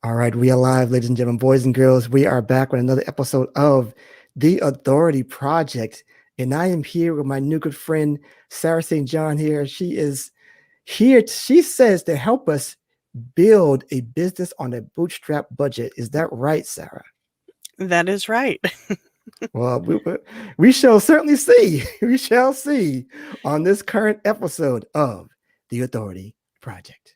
All right, we are live, ladies and gentlemen, boys and girls. We are back with another episode of The Authority Project. And I am here with my new good friend, Sarah St. John here. She is here, she says, to help us build a business on a bootstrap budget. Is that right, Sarah? That is right. Well, we shall certainly see. We shall see on this current episode of The Authority Project.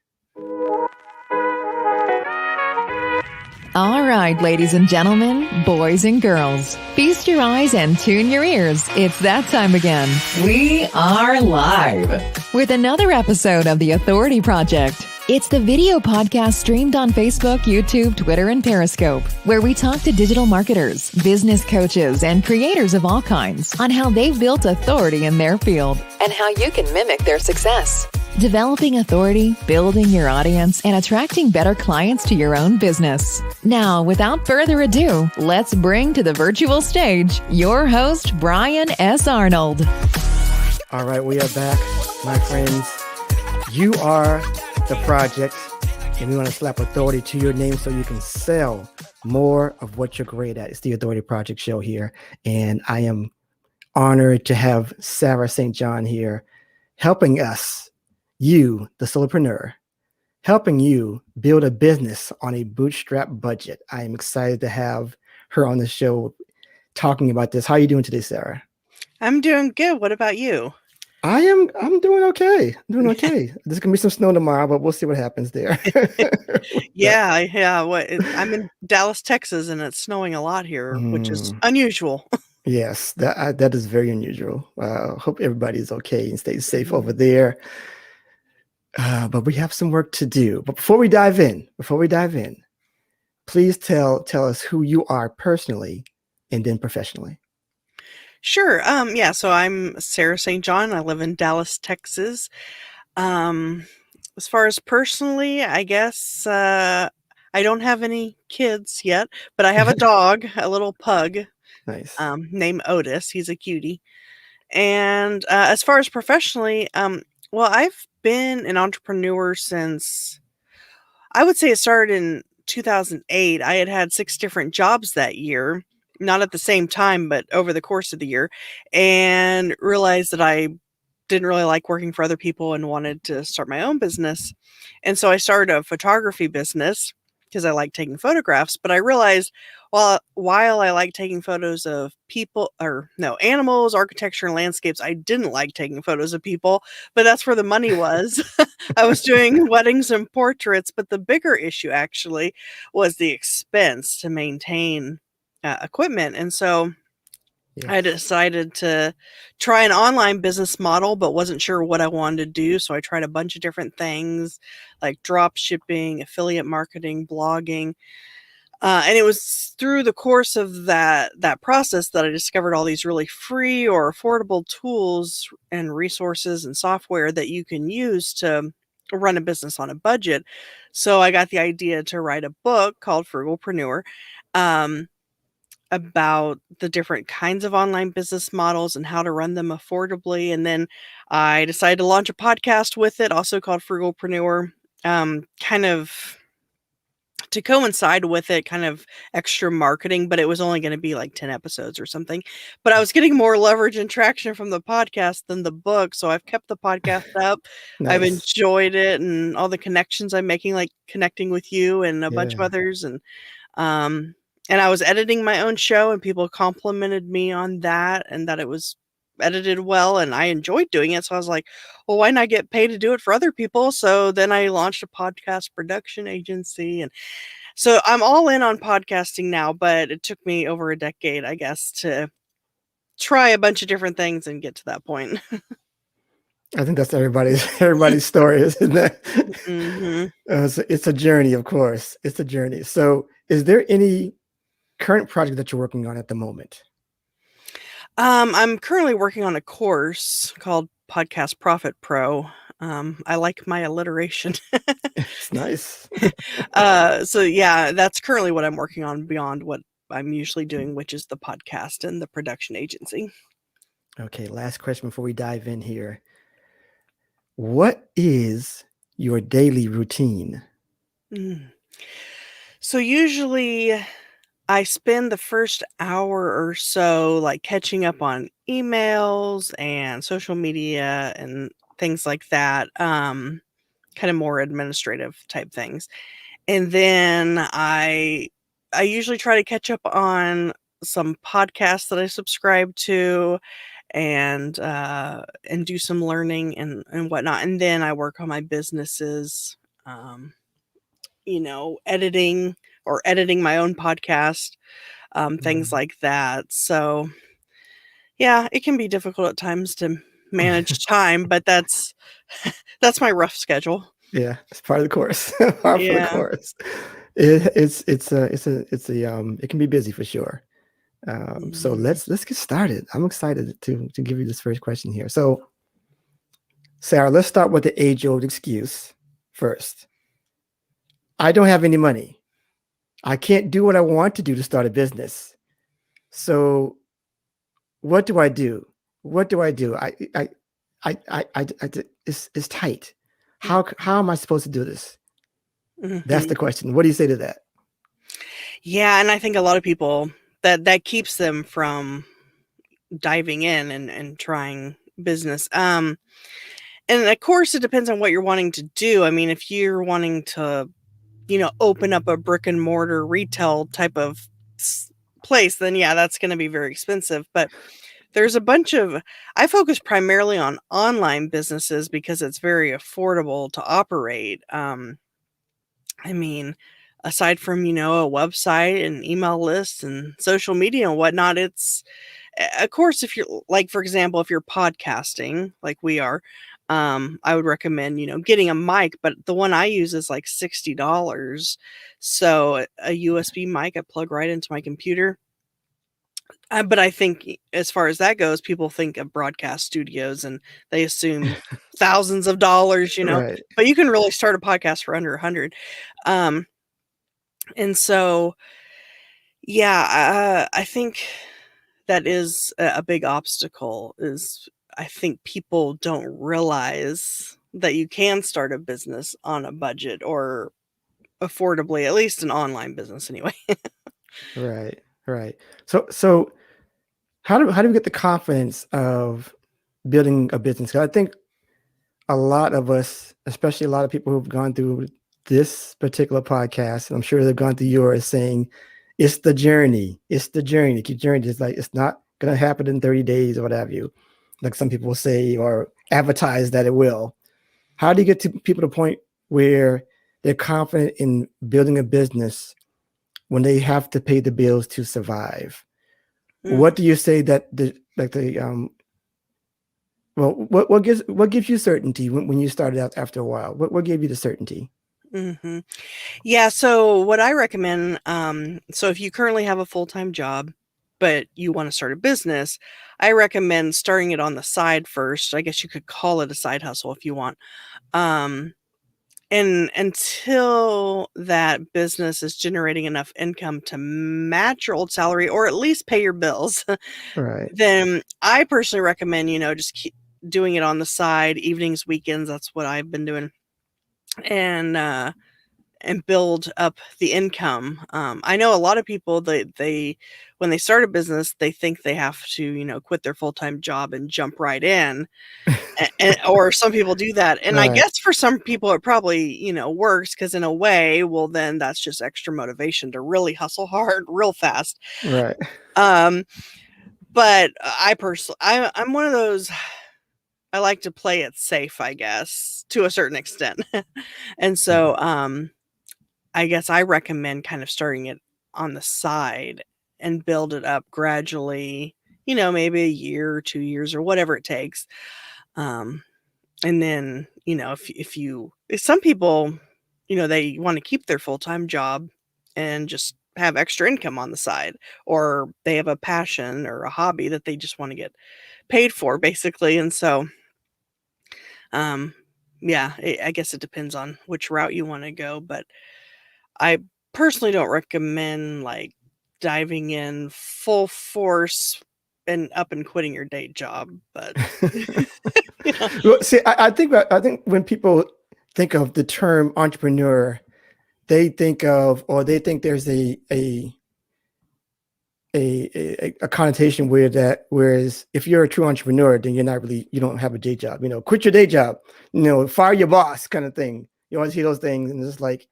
All right, ladies and gentlemen, boys and girls, feast your eyes and tune your ears. It's that time again. We are live with another episode of The Authority Project. It's the video podcast streamed on Facebook, YouTube, Twitter, and Periscope, where we talk to digital marketers, business coaches, and creators of all kinds on how they've built authority in their field and how you can mimic their success. Developing authority, building your audience, and attracting better clients to your own business. Now, without further ado, let's bring to the virtual stage your host, Brian S. Arnold. All right, we are back, my friends. You are the project, and we want to slap authority to your name so you can sell more of what you're great at. It's the Authority Project show here, and I am honored to have Sarah St. John here helping us, you, the solopreneur, helping you build a business on a bootstrap budget. I am excited to have her on the show talking about this. How are you doing today, Sarah? I'm doing good. What about you? I'm doing okay. There's gonna be some snow tomorrow, but we'll see what happens there. Yeah. I'm in Dallas, Texas, and it's snowing a lot here, which is unusual. Yes, that is very unusual. Hope everybody's okay and stays safe over there. But we have some work to do. But before we dive in, please tell us who you are personally and then professionally. Sure. So I'm Sarah St. John. I live in Dallas, Texas. As far as personally, I guess I don't have any kids yet, but I have a dog, a little pug, Nice. named Otis. He's a cutie. And as far as professionally, well, I've been an entrepreneur since, I would say it started in 2008. I had 6 different jobs that year, not at the same time, but over the course of the year, and realized that I didn't really like working for other people and wanted to start my own business. And so I started a photography business because I like taking photographs, but I realized while I like taking photos of people, animals, architecture, and landscapes, I didn't like taking photos of people, but that's where the money was. I was doing weddings and portraits, but the bigger issue actually was the expense to maintain equipment. And so I decided to try an online business model, but wasn't sure what I wanted to do. So I tried a bunch of different things like drop shipping, affiliate marketing, blogging. And it was through the course of that process that I discovered all these really free or affordable tools and resources and software that you can use to run a business on a budget. So I got the idea to write a book called Frugalpreneur, about the different kinds of online business models and how to run them affordably. And then I decided to launch a podcast with it, also called Frugalpreneur, kind of to coincide with it, kind of extra marketing, but it was only going to be like 10 episodes or something. But I was getting more leverage and traction from the podcast than the book. So I've kept the podcast up. Nice. I've enjoyed it and all the connections I'm making, like connecting with you and a bunch of others. And I was editing my own show and people complimented me on that and that it was edited well and I enjoyed doing it. So I was like, well, why not get paid to do it for other people? So then I launched a podcast production agency. And so I'm all in on podcasting now, but it took me over a decade, I guess, to try a bunch of different things and get to that point. I think that's everybody's story, isn't it? Mm-hmm. It's a journey, of course. It's a journey. So is there any current project that you're working on at the moment? I'm currently working on a course called Podcast Profit Pro. I like my alliteration. It's nice. So yeah, that's currently what I'm working on beyond what I'm usually doing, which is the podcast and the production agency. Okay, last question before we dive in here. What is your daily routine? So usually I spend the first hour or so like catching up on emails and social media and things like that. Kind of more administrative type things. And then I usually try to catch up on some podcasts that I subscribe to and do some learning and whatnot. And then I work on my businesses, um, editing my own podcast, things like that. So yeah, it can be difficult at times to manage time, but that's that's my rough schedule. Yeah, it's part of the course. Part of the Yeah. course. It can be busy for sure. So Mhm. let's get started. I'm excited to give you this first question here. So, Sarah, let's start with the age-old excuse first. I don't have any money. I can't do what I want to do to start a business. So, what do I do? What do I do? It's tight. How am I supposed to do this? That's the Mhm. question. What do you say to that? Yeah, and I think a lot of people that keeps them from diving in and trying business. And of course, it depends on what you're wanting to do. I mean, if you're wanting to, open up a brick and mortar retail type of place, then yeah, that's going to be very expensive. But there's a bunch of, I focus primarily on online businesses because it's very affordable to operate. I mean, aside from, a website and email lists and social media and whatnot, of course, if you're like, for example, if you're podcasting like we are, I would recommend, getting a mic, but the one I use is like $60. So a USB mic I plug right into my computer. But I think as far as that goes, people think of broadcast studios and they assume thousands of dollars, Right. but you can really start a podcast for under 100. Um, and so, yeah, I think that is a big obstacle is I think people don't realize that you can start a business on a budget or affordably, at least an online business anyway. Right. Right. So how do we get the confidence of building a business? 'Cause I think a lot of us, especially a lot of people who've gone through this particular podcast, and I'm sure they've gone through yours, saying it's the journey. It's the journey. Keep journey. It's like it's not going to happen in 30 days or what have you, like some people will say or advertise that it will. How do you get to people to the point where they're confident in building a business when they have to pay the bills to survive? Mm, What do you say that what gives you certainty when you started out after a while? What gave you the certainty? mhm. Yeah, so what I recommend, so if you currently have a full-time job, but you want to start a business, I recommend starting it on the side first. I guess you could call it a side hustle if you want. Um, and until that business is generating enough income to match your old salary or at least pay your bills, Right. then I personally recommend, just keep doing it on the side, evenings, weekends. That's what I've been doing. And build up the income. I know a lot of people they when they start a business, they think they have to, quit their full-time job and jump right in. Or some people do that. And I Right. guess for some people it probably, works because in a way, well, then that's just extra motivation to really hustle hard real fast. Right. Um, but I personally, I'm one of those. I like to play it safe, I guess, to a certain extent. And so, Mhm. I guess I recommend kind of starting it on the side and build it up gradually, maybe a year or 2 years or whatever it takes. Um, and then, if some people, they want to keep their full-time job and just have extra income on the side, or they have a passion or a hobby that they just want to get paid for basically. And so, um, yeah, I guess it depends on which route you want to go, but I personally don't recommend, like, diving in full force and up and quitting your day job, but yeah. Well, see, I think when people think of the term entrepreneur, they think of, or they think there's a connotation whereas if you're a true entrepreneur, then you don't have a day job. Quit your day job, fire your boss, kind of thing. You always hear those things, and it's like,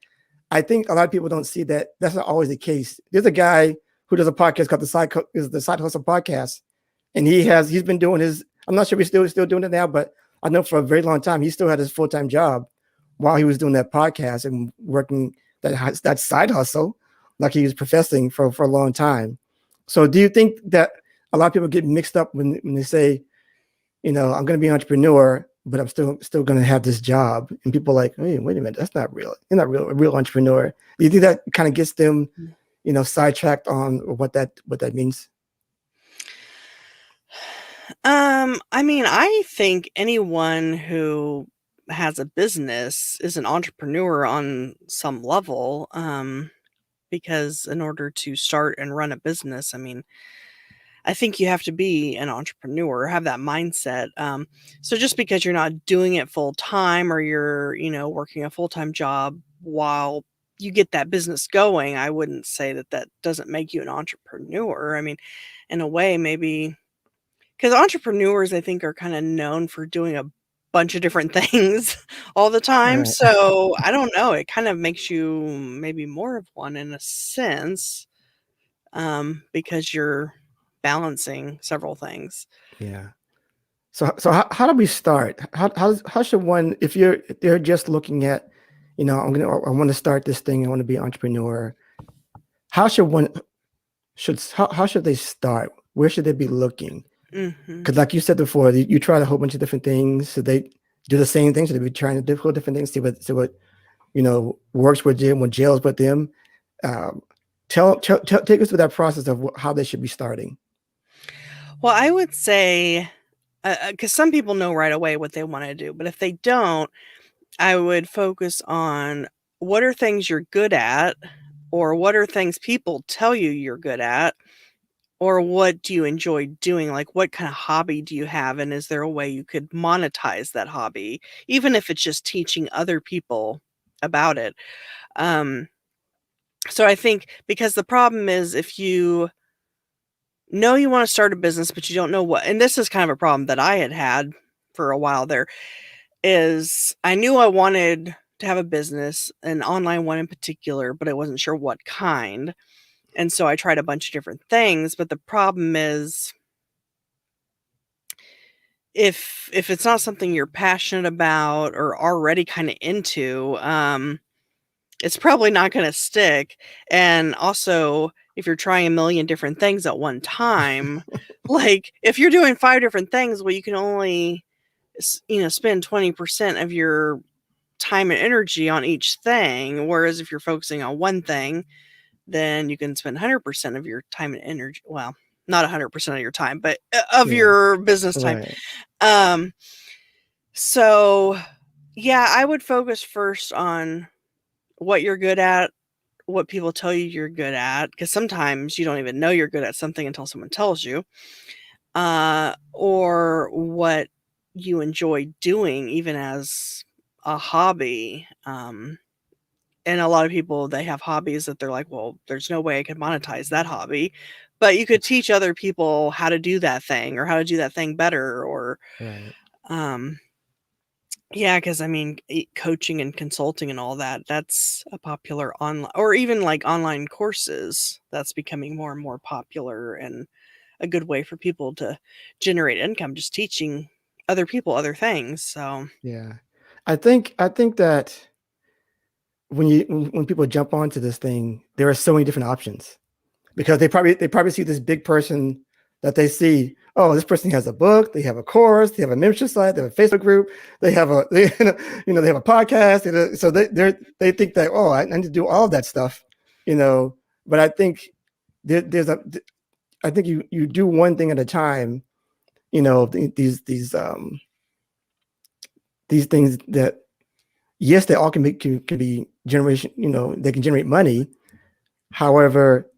I think a lot of people don't see that that's not always the case. There's a guy who does a podcast called the Side Hustle Podcast, and he's been doing his. I'm not sure if he's still doing it now, but I know for a very long time he still had his full-time job while he was doing that podcast and working that side hustle, like he was professing for a long time. So do you think that a lot of people get mixed up when they say, I'm going to be an entrepreneur, but I'm still going to have this job, and people are like, hey, wait a minute, that's not real. You're not a real entrepreneur. Do you think that kind of gets them, sidetracked on what that means? I mean, I think anyone who has a business is an entrepreneur on some level, because in order to start and run a business, I mean, I think you have to be an entrepreneur, have that mindset. So just because you're not doing it full time, or you're, working a full-time job while you get that business going, I wouldn't say that doesn't make you an entrepreneur. I mean, in a way, maybe because entrepreneurs, I think, are kind of known for doing a bunch of different things all the time. Right. So I don't know. It kind of makes you maybe more of one in a sense, because you're balancing several things. Yeah. So how do we start? How should one, if they're just looking at, I want to start this thing, I want to be an entrepreneur. How should they start? Where should they be looking? Because like you said before, you tried a whole bunch of different things. So they do the same things. So they be trying to do different things, see what works with them, what gels with them. Take us through that process of how they should be starting. Well, I would say, because some people know right away what they want to do, but if they don't, I would focus on what are things you're good at, or what are things people tell you you're good at, or what do you enjoy doing? Like, what kind of hobby do you have? And is there a way you could monetize that hobby, even if it's just teaching other people about it? So I think, because the problem is, if you know you want to start a business, but you don't know what, and this is kind of a problem that I had for a while there, is I knew I wanted to have a business, an online one in particular, but I wasn't sure what kind. And so I tried a bunch of different things, but the problem is, if it's not something you're passionate about or already kind of into, it's probably not going to stick. And also, if you're trying a million different things at one time, like if you're doing 5 different things, well, you can only, spend 20% of your time and energy on each thing. Whereas if you're focusing on one thing, then you can spend 100% of your time and energy. Well, not 100% of your time, but of your business time. Right. So yeah, I would focus first on what you're good at, what people tell you you're good at, because sometimes you don't even know you're good at something until someone tells you, or what you enjoy doing, even as a hobby. And a lot of people, they have hobbies that they're like, well, there's no way I could monetize that hobby, but you could teach other people how to do that thing, or how to do that thing better, or Right. yeah, because I mean, coaching and consulting and all that's a popular online, or even like online courses, that's becoming more and more popular, and a good way for people to generate income, just teaching other people other things. So Yeah. I think that when people jump onto this thing, there are so many different options, because they probably see this big person that they see. Oh, this person has a book, they have a course, they have a membership site, they have a Facebook group, they have they have a podcast. So they think that, oh, I need to do all of that stuff, But I think I think you do one thing at a time. These things that, yes, they all can be generation. They can generate money. However,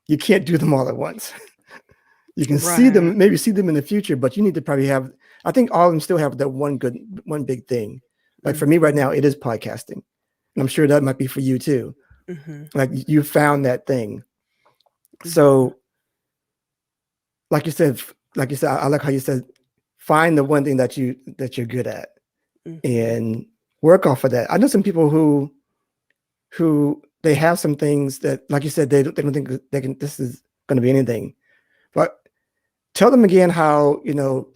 you can't do them all at once. You can maybe see them in the future, but you need to probably have, I think all of them still have that one big thing. Like for me right now, it is podcasting. And I'm sure that might be for you too. Mhm. Like you found that thing. Mhm. So, like you said, I like how you said, find the one thing that you're good at Mhm. and work off of that. I know some people who they have some things that, like you said, they don't think they can. This is going to be anything. But tell them again how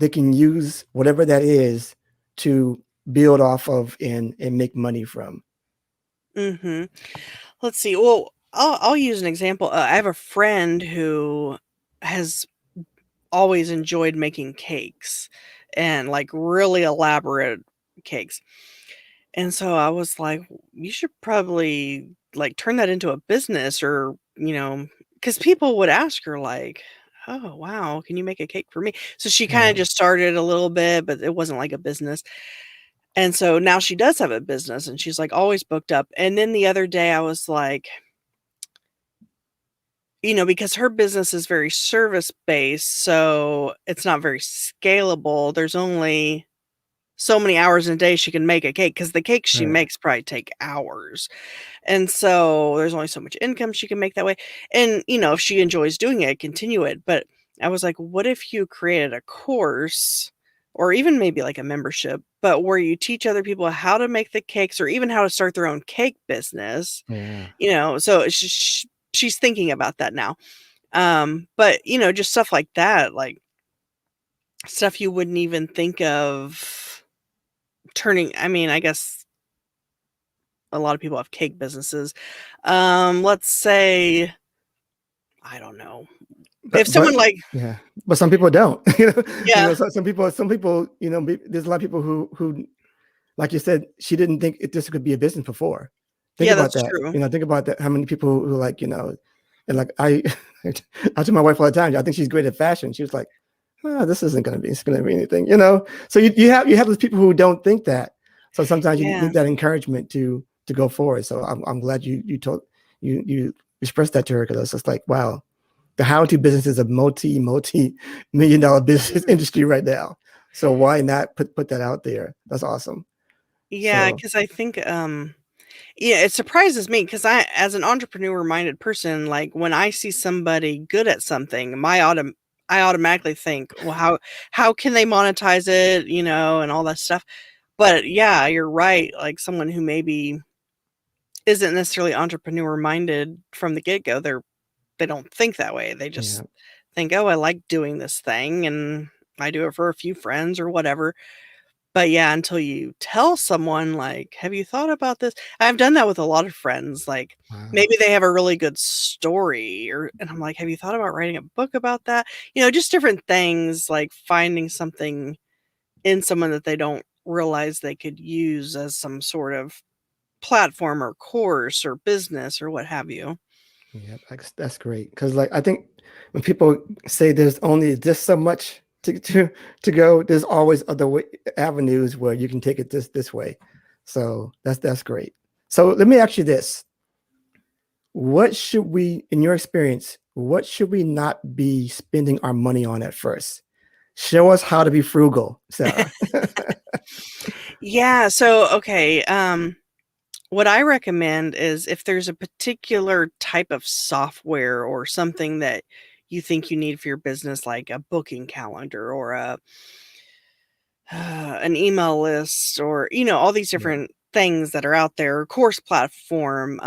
they can use whatever that is to build off of and make money from. Mhm. Let's see. Well, I'll use an example. I have a friend who has always enjoyed making cakes and like really elaborate cakes. And so I was like, you should probably like turn that into a business or, because people would ask her, like, oh, wow, can you make a cake for me? So she kind of Yeah. just started a little bit, but it wasn't like a business. And so now she does have a business and she's like always booked up. And then the other day I was like, because her business is very service based, so it's not very scalable. There's only so many hours in a day she can make a cake because the cakes she Right. makes probably take hours. And so there's only so much income she can make that way. And, if she enjoys doing it, continue it. But I was like, what if you created a course or even maybe like a membership, but where you teach other people how to make the cakes or even how to start their own cake business, Yeah. so she's thinking about that now. But, just stuff like that, like stuff you wouldn't even think of turning. I mean, I guess a lot of people have cake businesses. Let's say, I don't know. If But someone like yeah, but some people don't. yeah, Some people, there's a lot of people who, like you said, she didn't think this could be a business before. Think yeah, about that's that. true. Think about that. How many people who like, and like I tell my wife all the time. I think she's great at fashion. She was like, oh, this isn't going to be. It's going to be anything. So you have those people who don't think that. So sometimes you Yeah. need that encouragement to go forward. So I'm glad you expressed that to her because it's just like, wow, the how-to business is a multi-million dollar business industry right now. So why not put that out there? That's awesome. Yeah, So because I think, yeah, it surprises me because I as an entrepreneur-minded person, like, when I see somebody good at something, I automatically think, "Well, how can they monetize it?" And all that stuff. But, yeah, you're right, like, someone who maybe isn't necessarily entrepreneur-minded from the get-go, they don't think that way. They just yeah, think, "Oh, I like doing this thing, and I do it for a few friends or whatever." But yeah, until you tell someone, like, "Have you thought about this?" I've done that with a lot of friends, like, wow, maybe they have a really good story and I'm like, "Have you thought about writing a book about that?" Just different things, like finding something in someone that they don't realize they could use as some sort of platform or course or business or what have you. yeah, that's great. Because like I think when people say there's only just so much to go, there's always avenues where you can take it this way. So that's great. So let me ask you this: what should we, in your experience, what should we not be spending our money on at first? Show us how to be frugal, Sarah. Yeah, so, okay, what I recommend is if there's a particular type of software or something that you think you need for your business, like a booking calendar or an email list or, all these Yeah, different things that are out there, course platform.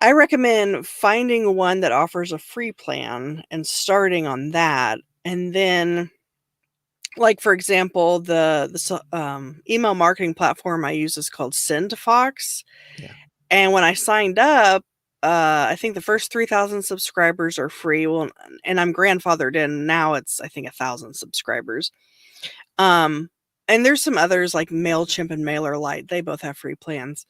I recommend finding one that offers a free plan and starting on that. And then, like, for example, email marketing platform I use is called SendFox. yeah, And when I signed up, I think the first 3,000 subscribers are free. Well, and I'm grandfathered in. Now it's, I think, 1,000 subscribers. Um, and there's some others like MailChimp and MailerLite. They both have free plans.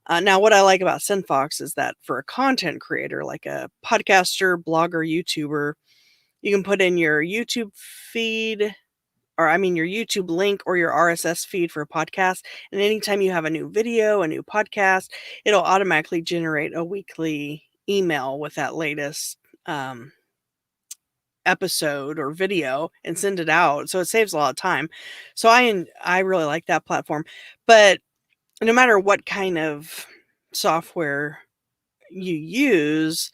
Now, what I like about SendFox is that for a content creator, like a podcaster, blogger, YouTuber, you can put in your YouTube feed, or I mean, your YouTube link or your RSS feed for a podcast. And anytime you have a new video, a new podcast, it'll automatically generate a weekly email with that latest um, episode or video and send it out. So it saves a lot of time. So I really like that platform. But no matter what kind of software you use,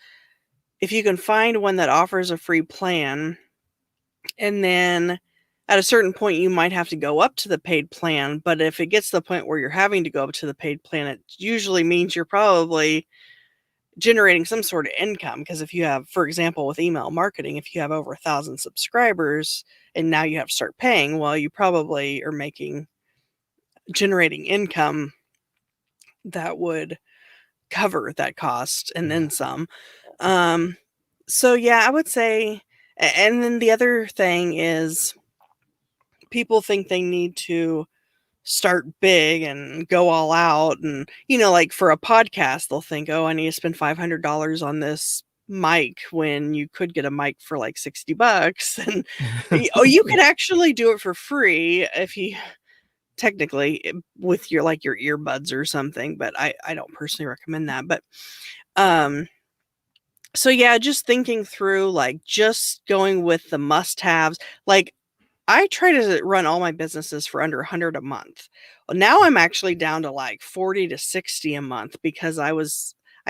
if you can find one that offers a free plan, and then at a certain point you might have to go up to the paid plan, but if it gets to the point where you're having to go up to the paid plan, it usually means you're probably generating some sort of income. Because if you have, for example, with email marketing, if you have over 1,000 subscribers and now you have to start paying, well, you probably are generating income that would cover that cost and then some. So yeah, I would say, and then the other thing is people think they need to start big and go all out. And, like for a podcast, they'll think, oh, I need to spend $500 on this mic when you could get a mic for like $60. And, you could actually do it for free if you technically with your earbuds or something, but I don't personally recommend that. But, so yeah, just thinking through, like just going with the must-haves. Like I try to run all my businesses for under 100 a month. Well, now I'm actually down to like 40 to 60 a month because I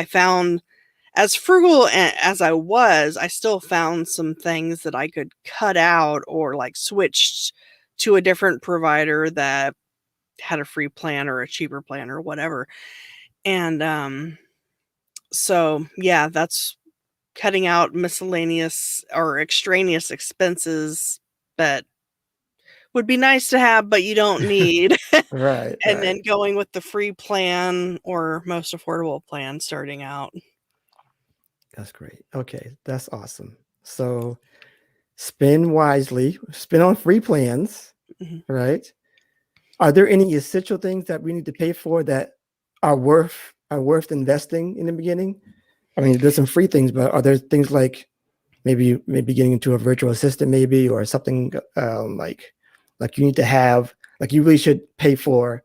found, as frugal as I was, I still found some things that I could cut out or like switched to a different provider that had a free plan or a cheaper plan or whatever. And so yeah, that's cutting out miscellaneous or extraneous expenses that would be nice to have, but you don't need. Right. And then going with the free plan or most affordable plan starting out. That's great. Okay, that's awesome. So spend wisely, spend on free plans, right? Are there any essential things that we need to pay for that are worth investing in the beginning? I mean, there's some free things, but are there things like maybe getting into a virtual assistant, maybe, or something like you need to have, like you really should pay for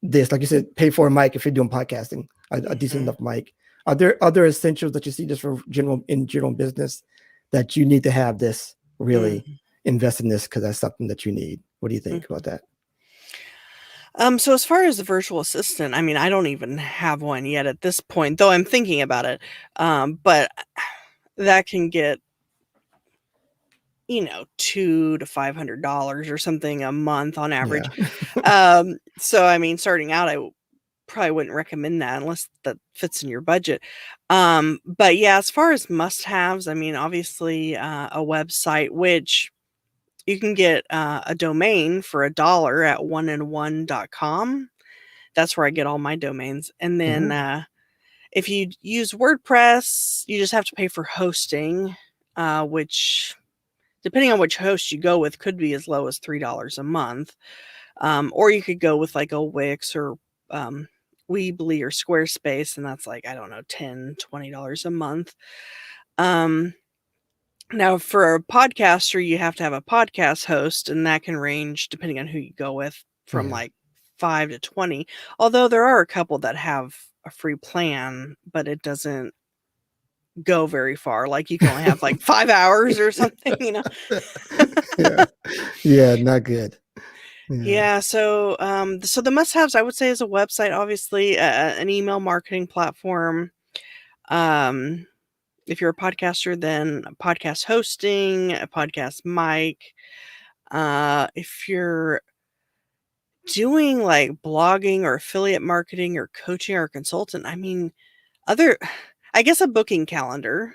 this, like you said, pay for a mic if you're doing podcasting, a decent enough mic. Are there other essentials that you see just for general business that you need to have this really invest in this because that's something that you need? What do you think about that? So as far as the virtual assistant, I mean, I don't even have one yet at this point, though I'm thinking about it. But that can get, $200 to $500 or something a month on average. Yeah. So I mean, starting out, I probably wouldn't recommend that unless that fits in your budget. But yeah, as far as must-haves, I mean, obviously a website, which you can get a domain for $1 at oneandone.com. That's where I get all my domains. And then if you use WordPress, you just have to pay for hosting, which, depending on which host you go with, could be as low as $3 a month. Or you could go with like a Wix or Weebly or Squarespace, and that's like, I don't know, $10, $20 a month. Now, for a podcaster, you have to have a podcast host, and that can range, depending on who you go with, from like 5 to 20. Although there are a couple that have a free plan, but it doesn't go very far. Like you can only have like 5 hours or something, Yeah, not good. Yeah. So the must-haves, I would say, is a website, obviously, an email marketing platform. If you're a podcaster, then podcast hosting, a podcast mic. If you're doing like blogging or affiliate marketing or coaching or consultant, I mean, I guess a booking calendar.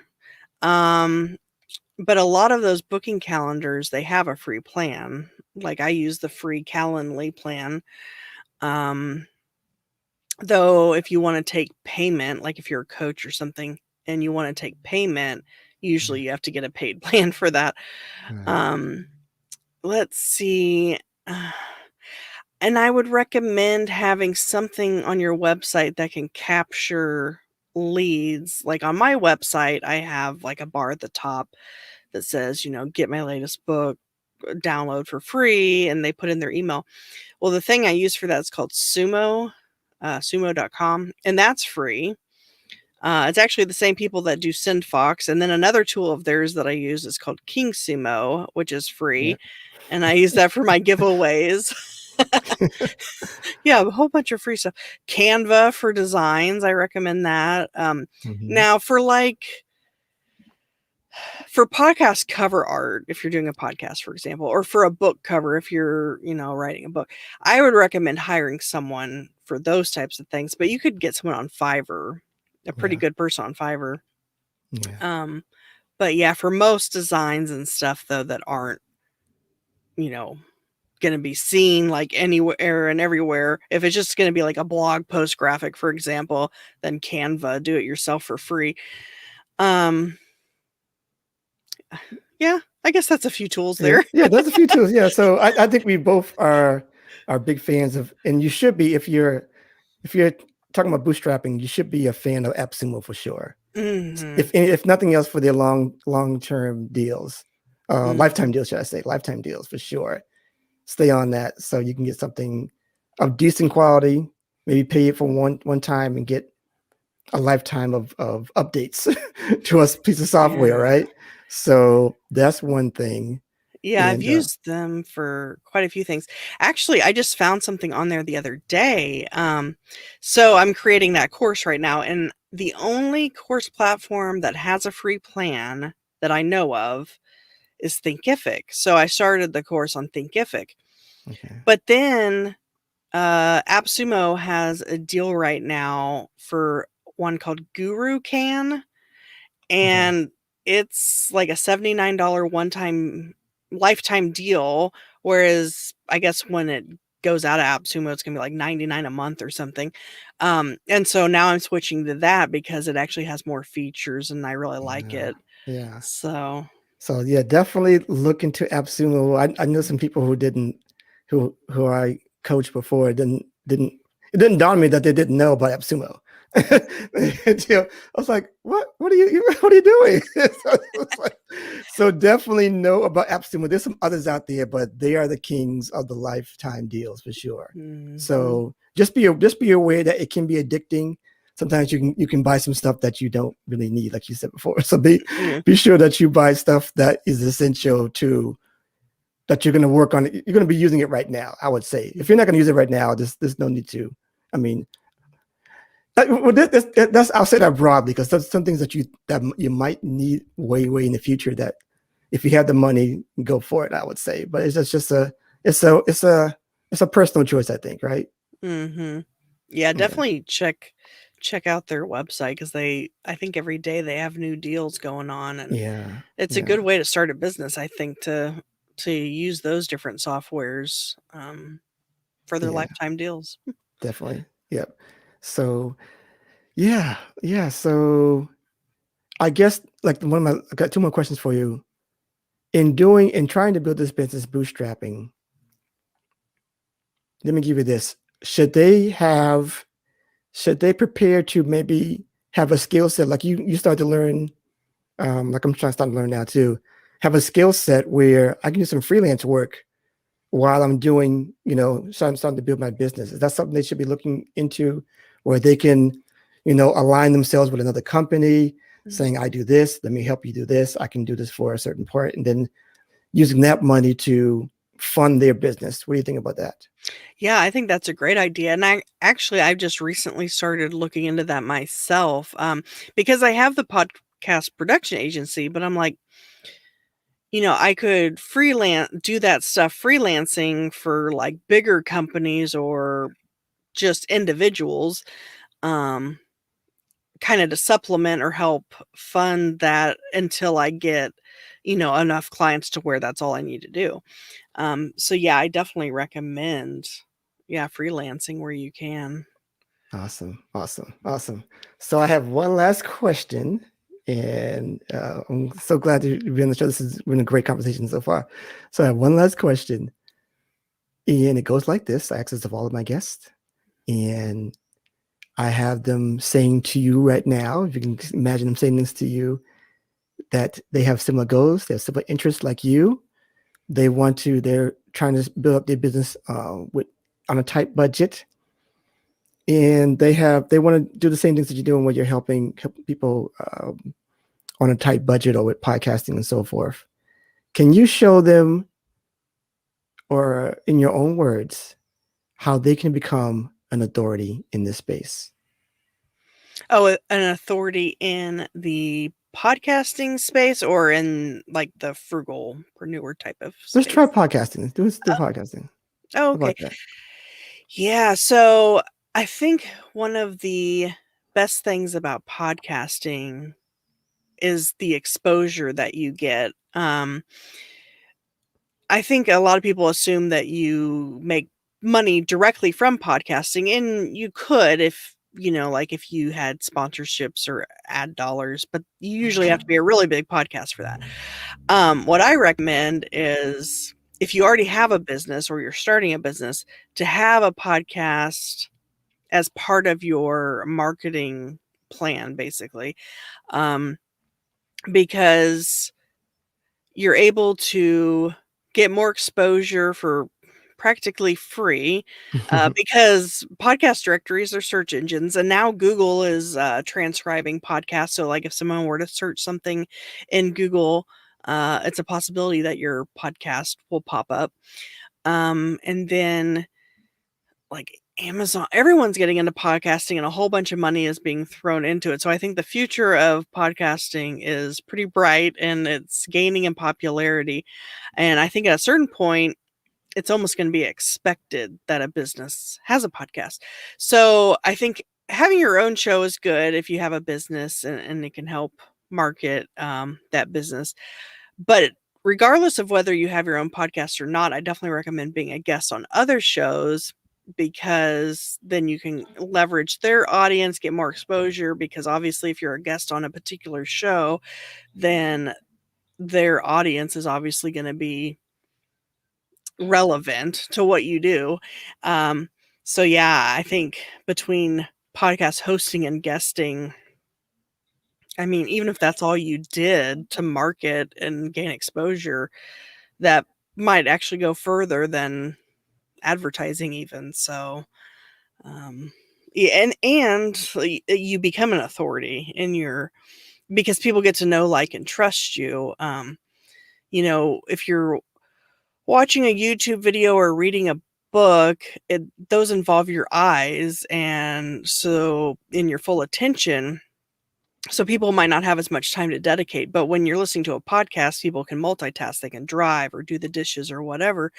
But a lot of those booking calendars, they have a free plan. Like I use the free Calendly plan. Though if you want to take payment, like if you're a coach or something and you want to take payment, usually you have to get a paid plan for that. Let's see. And I would recommend having something on your website that can capture leads. Like on my website, I have like a bar at the top that says, get my latest book, download for free, and they put in their email. Well, the thing I use for that is called Sumo, sumo.com, and that's free. It's actually the same people that do SendFox. And then another tool of theirs that I use is called KingSumo, which is free. And I use that for my giveaways. Yeah, a whole bunch of free stuff. Canva for designs, I recommend that. Now for podcast cover art, if you're doing a podcast, for example, or for a book cover, if you're, writing a book, I would recommend hiring someone for those types of things, but you could get someone on Fiverr, a pretty Yeah. good person on Fiverr. Yeah. But yeah, for most designs and stuff though, that aren't, going to be seen like anywhere and everywhere, if it's just going to be like a blog post graphic, for example, then Canva, do it yourself for free. Yeah, I guess that's a few tools there. Yeah, there's a few tools. Yeah, so I think we both are big fans of, and you should be if you're talking about bootstrapping, you should be a fan of Appsumo for sure. If nothing else, for their long-term deals, lifetime deals, should I say, lifetime deals for sure. Stay on that so you can get something of decent quality. Maybe pay it for one time and get a lifetime of updates to a piece of software, right? So that's one thing. Yeah, I've used them for quite a few things. Actually, I just found something on there the other day. So I'm creating that course right now, and the only course platform that has a free plan that I know of is Thinkific. So I started the course on Thinkific. Okay. But then Appsumo has a deal right now for one called Guru Can, and it's like a $79 one-time lifetime deal, whereas I guess when it goes out of Appsumo, it's gonna be like $99 a month or something. And so now I'm switching to that because it actually has more features and I really like it. Yeah. So yeah, definitely look into Appsumo. I know some people who I coached before. It didn't dawn on me that they didn't know about Appsumo. I was like, what are you doing? So definitely know about Appsumo. There's some others out there, but they are the kings of the lifetime deals for sure. So just be aware that it can be addicting. Sometimes you can buy some stuff that you don't really need, like you said before. So be sure that you buy stuff that is essential to that you're going to work on. You're going to be using it right now. I would say if you're not going to use it right now, there's no need to. I mean, that's I'll say that broadly because there's some things that you might need way in the future that if you have the money, go for it. I would say, but it's a personal choice. I think, right? Yeah, definitely check out their website because I think every day they have new deals going on, and it's a good way to start a business. I think to use those different softwares for their lifetime deals. Definitely. Yep. So yeah. So I guess I got two more questions for you. In trying to build this business bootstrapping, let me give you this. Should they prepare to maybe have a skill set like you start to learn, like I'm trying to start to learn now too, have a skill set where I can do some freelance work while I'm doing, starting to build my business? Is that something they should be looking into where they can, align themselves with another company saying, I do this, let me help you do this. I can do this for a certain part. And then using that money to fund their business. What do you think about that? Yeah, I think that's a great idea. And I've just recently started looking into that myself because I have the podcast production agency, but I'm like, I could do that stuff freelancing for like bigger companies or just individuals, kind of to supplement or help fund that until I get, enough clients to where that's all I need to do. So yeah, I definitely recommend, freelancing where you can. Awesome. So I have one last question, and I'm so glad to be on the show. This has been a great conversation so far. So I have one last question, and it goes like this. I ask this of all of my guests, and I have them saying to you right now, if you can imagine them saying this to you, that they have similar goals, they have similar interests like you. They're trying to build up their business on a tight budget. And they want to do the same things that you're doing where you're helping people on a tight budget or with podcasting and so forth. Can you show them, or in your own words, how they can become an authority in this space. Oh, an authority in the podcasting space or in like the frugalpreneur type of Let's try space? podcasting. Let's do podcasting. Oh, How okay. about that? Yeah, so I think one of the best things about podcasting is the exposure that you get. I think a lot of people assume that you make money directly from podcasting, and you could if, like if you had sponsorships or ad dollars, but you usually have to be a really big podcast for that. What I recommend is if you already have a business or you're starting a business, to have a podcast as part of your marketing plan, basically, um, because you're able to get more exposure for practically free, because podcast directories are search engines, and now Google is transcribing podcasts. So, like, if someone were to search something in Google, it's a possibility that your podcast will pop up. And then, like Amazon, everyone's getting into podcasting, and a whole bunch of money is being thrown into it. So I think the future of podcasting is pretty bright, and it's gaining in popularity. And I think at a certain point, it's almost going to be expected that a business has a podcast. So I think having your own show is good if you have a business, and it can help market that business. But regardless of whether you have your own podcast or not, I definitely recommend being a guest on other shows, because then you can leverage their audience, get more exposure, because obviously if you're a guest on a particular show, then their audience is obviously going to be relevant to what you do. So yeah, I think between podcast hosting and guesting, I mean, even if that's all you did to market and gain exposure, that might actually go further than advertising even. So, yeah, and you become an authority in your, because people get to know, like, and trust you. If you're watching a YouTube video or reading a book, those involve your eyes, and so in your full attention. So people might not have as much time to dedicate, but when you're listening to a podcast, people can multitask. They can drive or do the dishes or whatever.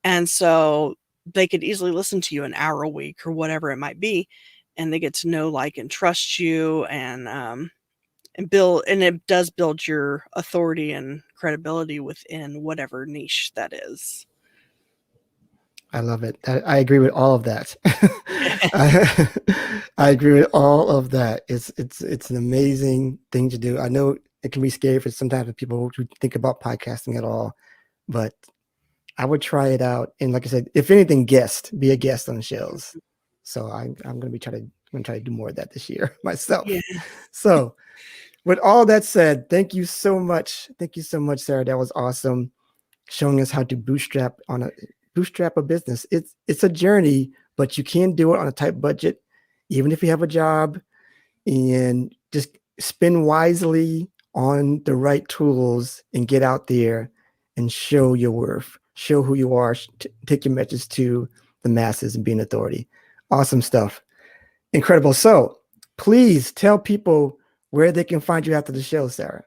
And so they could easily listen to you an hour a week or whatever it might be. And they get to know, like, and trust you, and it does build your authority and credibility within whatever niche that is. I love it. I agree with all of that. I, I agree with all of that. It's an amazing thing to do. I know it can be scary for sometimes people who think about podcasting at all, but I would try it out. And like I said, if anything, be a guest on shows. So I'm going to try to do more of that this year myself. Yeah. So with all that said, thank you so much. Thank you so much, Sarah. That was awesome. Showing us how to bootstrap a business. It's a journey, but you can do it on a tight budget, even if you have a job, and just spend wisely on the right tools and get out there and show your worth, show who you are, take your message to the masses and be an authority. Awesome stuff. Incredible. So please tell people where they can find you after the show, Sarah.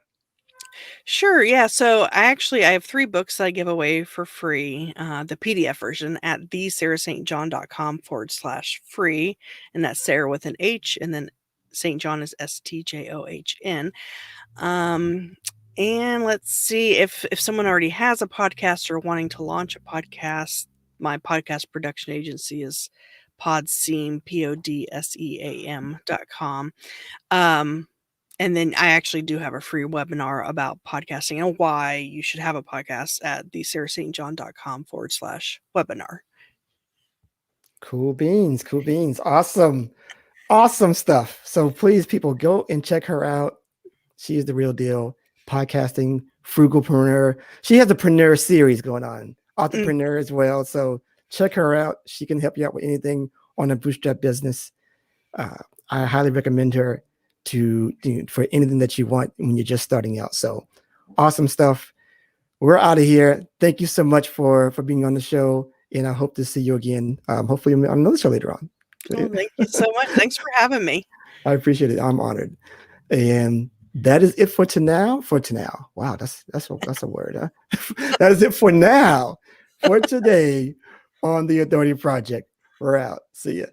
Sure. Yeah. So I have 3 books I give away for free. The PDF version at thesarahstjohn.com/free. And that's Sarah with an H, and then St. John is STJOHN. And let's see, if someone already has a podcast or wanting to launch a podcast, my podcast production agency is Podseam, PODSEAM.com. And then I actually do have a free webinar about podcasting and why you should have a podcast at thesarahstjohn.com/webinar. Cool beans. Cool beans. Awesome. Awesome stuff. So please, people, go and check her out. She is the real deal. Podcasting, frugalpreneur. She has a preneur series going on, entrepreneur as well. So check her out. She can help you out with anything on a bootstrap business. I highly recommend her for anything that you want when you're just starting out. So awesome stuff. We're out of here. Thank you so much for being on the show. and I hope to see you again. Hopefully on another show later on. Oh, thank you so much. Thanks for having me. I appreciate it. I'm honored. And that is it for now. Wow, that's a word, huh? That is it for now. For today on the Authority Project. We're out. See ya.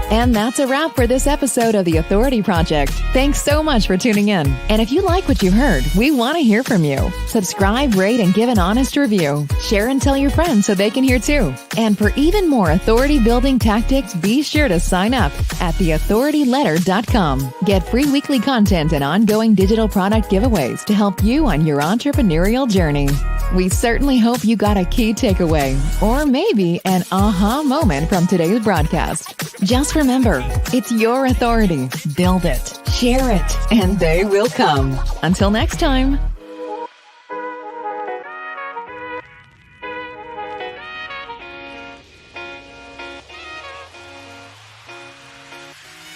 And that's a wrap for this episode of The Authority Project. Thanks so much for tuning in. And if you like what you heard, we want to hear from you. Subscribe, rate, and give an honest review. Share and tell your friends so they can hear too. And for even more authority building tactics, be sure to sign up at theauthorityletter.com. Get free weekly content and ongoing digital product giveaways to help you on your entrepreneurial journey. We certainly hope you got a key takeaway or maybe an aha moment from today's broadcast. Just remember, it's your authority. Build it, share it, and they will come. Until next time.